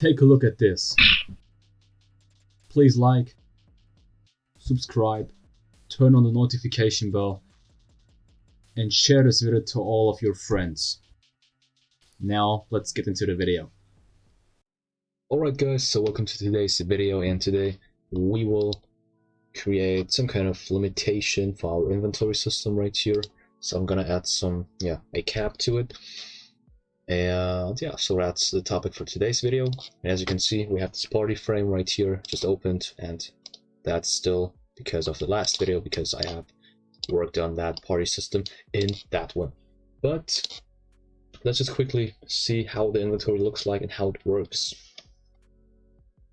Take a look at this. Please like, subscribe, turn on the notification bell, and share this video to all of your friends. Now, let's get into the video. Alright guys, so welcome to today's video, and today we will create some kind of limitation for our inventory system right here. So I'm gonna add a cap to it. And yeah, so that's the topic for today's video. And as you can see, we have this party frame right here just opened, and that's still because of the last video, because I have worked on that party system in that one. But let's just quickly see how the inventory looks like and how it works.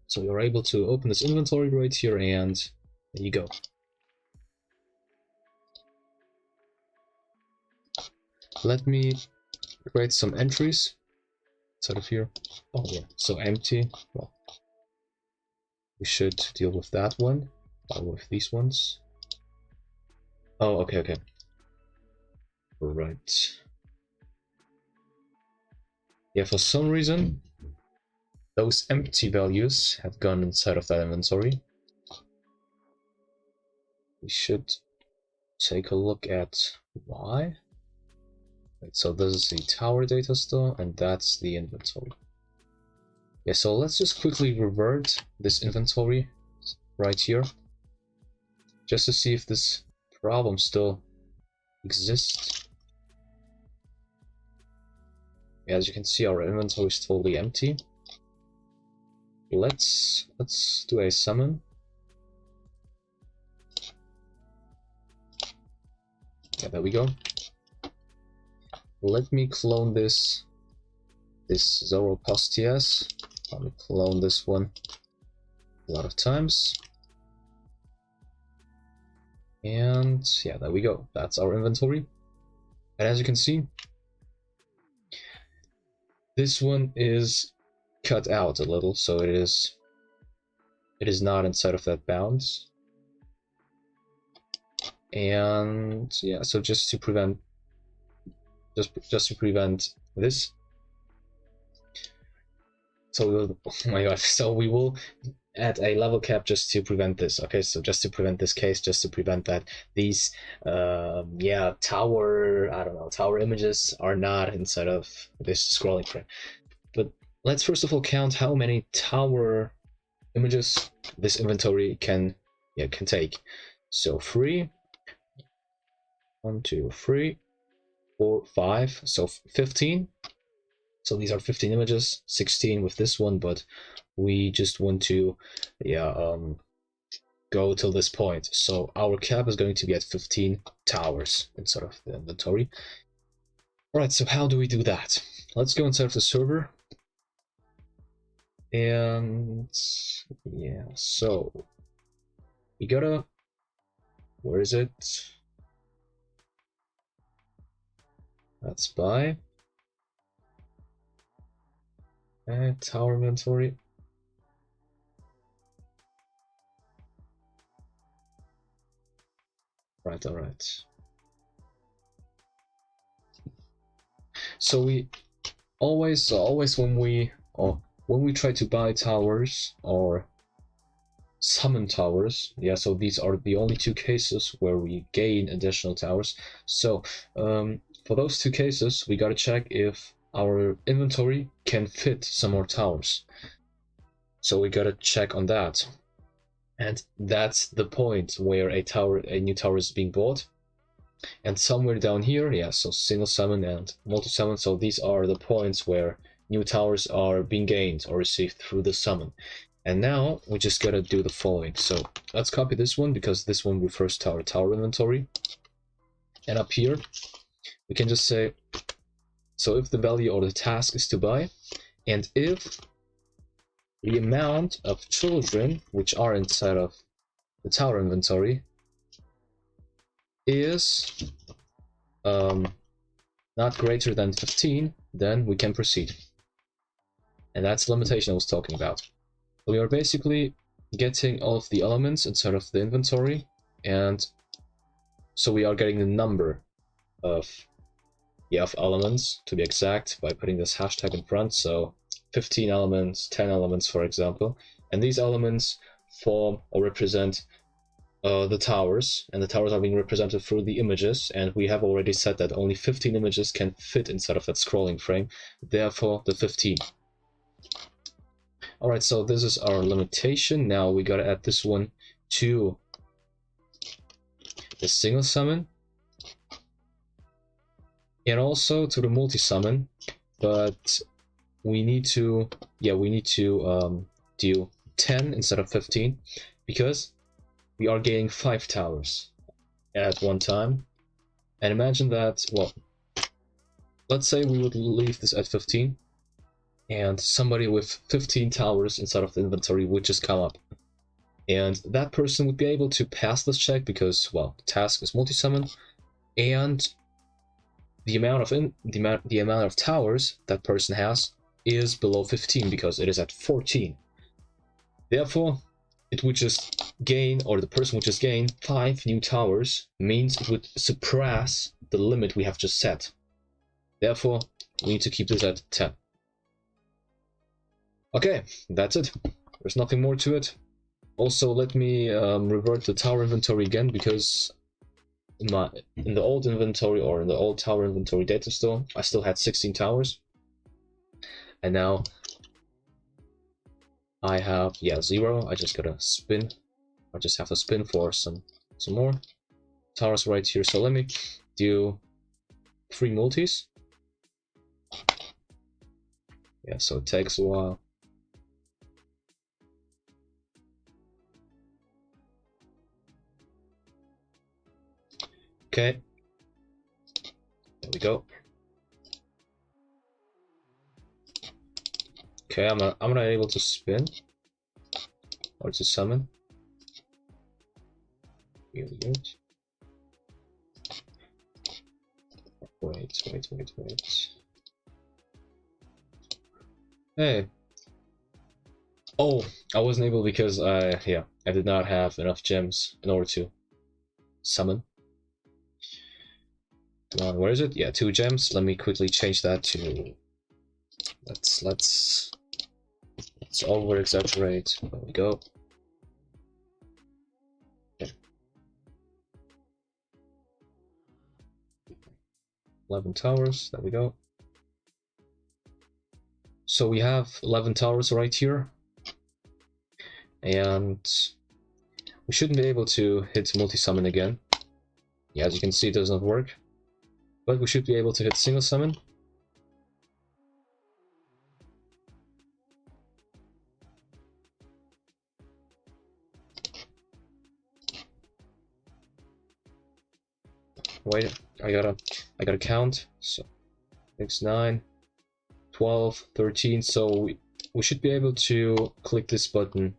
So you're able to open this inventory right here, and there you go. Let me create some entries inside of here. Oh yeah, so empty. Well, we should deal with that one, with these ones. Oh, okay. Right. Yeah, for some reason, those empty values have gone inside of that inventory. We should take a look at why. Right, so this is the tower data store, and that's the inventory. Yeah, so let's just quickly revert this inventory right here, just to see if this problem still exists. As you can see, our inventory is totally empty. Let's do a summon. Yeah, there we go. Let me clone this Zoropastias. Let me clone this one a lot of times. And yeah, there we go. That's our inventory. And as you can see, this one is cut out a little, so it is not inside of that bounds. And yeah, so just to prevent this, so we will, oh my god, so we will add a level cap just to prevent this. Okay, so just to prevent this case, just to prevent that these tower images are not inside of this scrolling frame. But let's first of all count how many tower images this inventory can take. So 3, 1, 2, 3, 4, 5, so 15. So these are 15 images, 16 with this one, but we just want to go till this point. So our cap is going to be at 15 towers inside of the inventory. Alright, so how do we do that? Let's go inside of the server. And yeah, so we gotta, where is it? That's by tower inventory. Right, alright. So we always when we try to buy towers or summon towers, yeah, so these are the only two cases where we gain additional towers. So for those two cases, we gotta check if our inventory can fit some more towers. So we gotta check on that. And that's the point where a new tower is being bought. And somewhere down here, yeah, so single summon and multi-summon, so these are the points where new towers are being gained or received through the summon. And now we just gotta do the following. So let's copy this one, because this one refers to our tower inventory. And up here, we can just say, so if the value or the task is to buy, and if the amount of children which are inside of the tower inventory is not greater than 15, then we can proceed. And that's the limitation I was talking about. We are basically getting all of the elements inside of the inventory, and so we are getting the number of elements, to be exact, by putting this hashtag in front. So 15 elements, 10 elements, for example, and these elements form or represent the towers, and the towers are being represented through the images, and we have already said that only 15 images can fit inside of that scrolling frame, therefore the 15. Alright, so this is our limitation. Now we gotta add this one to the single summon, and also to the multi-summon, but we need to, do 10 instead of 15, because we are gaining 5 towers at one time. And imagine that, well, let's say we would leave this at 15, and somebody with 15 towers inside of the inventory would just come up. And that person would be able to pass this check because, well, the task is multi-summon, and the amount of towers that person has is below 15 because it is at 14. Therefore, it would just gain, or the person would just gain 5 new towers, means it would surpass the limit we have just set. Therefore, we need to keep this at 10. Okay, that's it. There's nothing more to it. Also, let me revert the tower inventory again, because in the old inventory, or in the old tower inventory data store, I still had 16 towers, and now I have 0. I just gotta spin. I just have to spin for some more towers right here. So let me do 3 multis. Yeah, so it takes a while. Okay, there we go. Okay, I'm not able to spin or to summon. Really good. Wait. Hey. Oh, I wasn't able because I did not have enough gems in order to summon. Come on, where is it? Yeah, 2 gems. Let me quickly change that to, let's over exaggerate. There we go. Okay. 11 towers, there we go. So we have 11 towers right here, and we shouldn't be able to hit multi-summon again. Yeah, as you can see, it does not work, but we should be able to hit single summon. Wait, I gotta count. So 6, 9, 12, 13. So we should be able to click this button,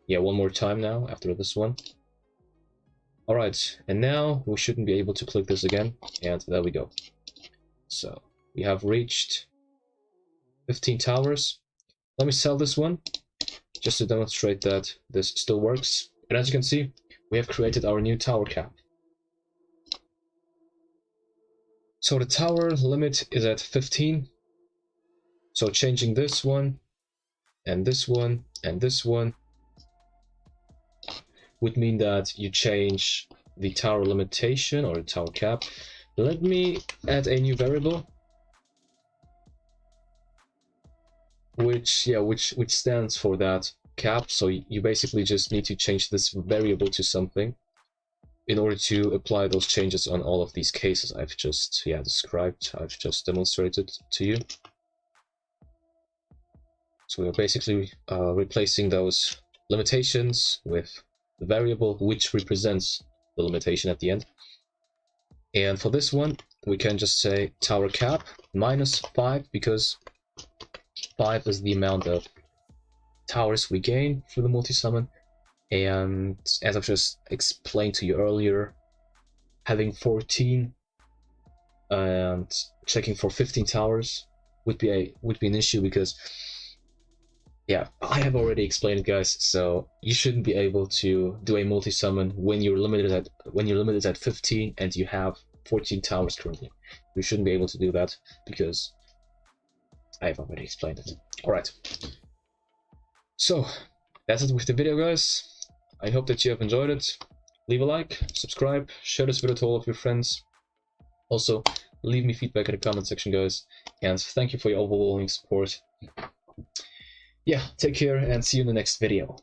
yeah, one more time now after this one. Alright, and now we shouldn't be able to click this again, and there we go. So we have reached 15 towers. Let me sell this one just to demonstrate that this still works. And as you can see, we have created our new tower cap. So the tower limit is at 15. So changing this one, and this one, and this one would mean that you change the tower limitation, or the tower cap. Let me add a new variable, which stands for that cap. So you basically just need to change this variable to something in order to apply those changes on all of these cases I've just described, I've just demonstrated to you. So we're basically replacing those limitations with the variable which represents the limitation at the end. And for this one, we can just say tower cap minus 5, because 5 is the amount of towers we gain through the multi-summon. And as I've just explained to you earlier, having 14 and checking for 15 towers would be an issue, because yeah, I have already explained it, guys. So you shouldn't be able to do a multi-summon when you're limited at 15 and you have 14 towers currently. You shouldn't be able to do that, because I've already explained it. Alright. So, that's it with the video, guys. I hope that you have enjoyed it. Leave a like, subscribe, share this video to all of your friends. Also, leave me feedback in the comment section, guys. And thank you for your overwhelming support. Yeah, take care and see you in the next video.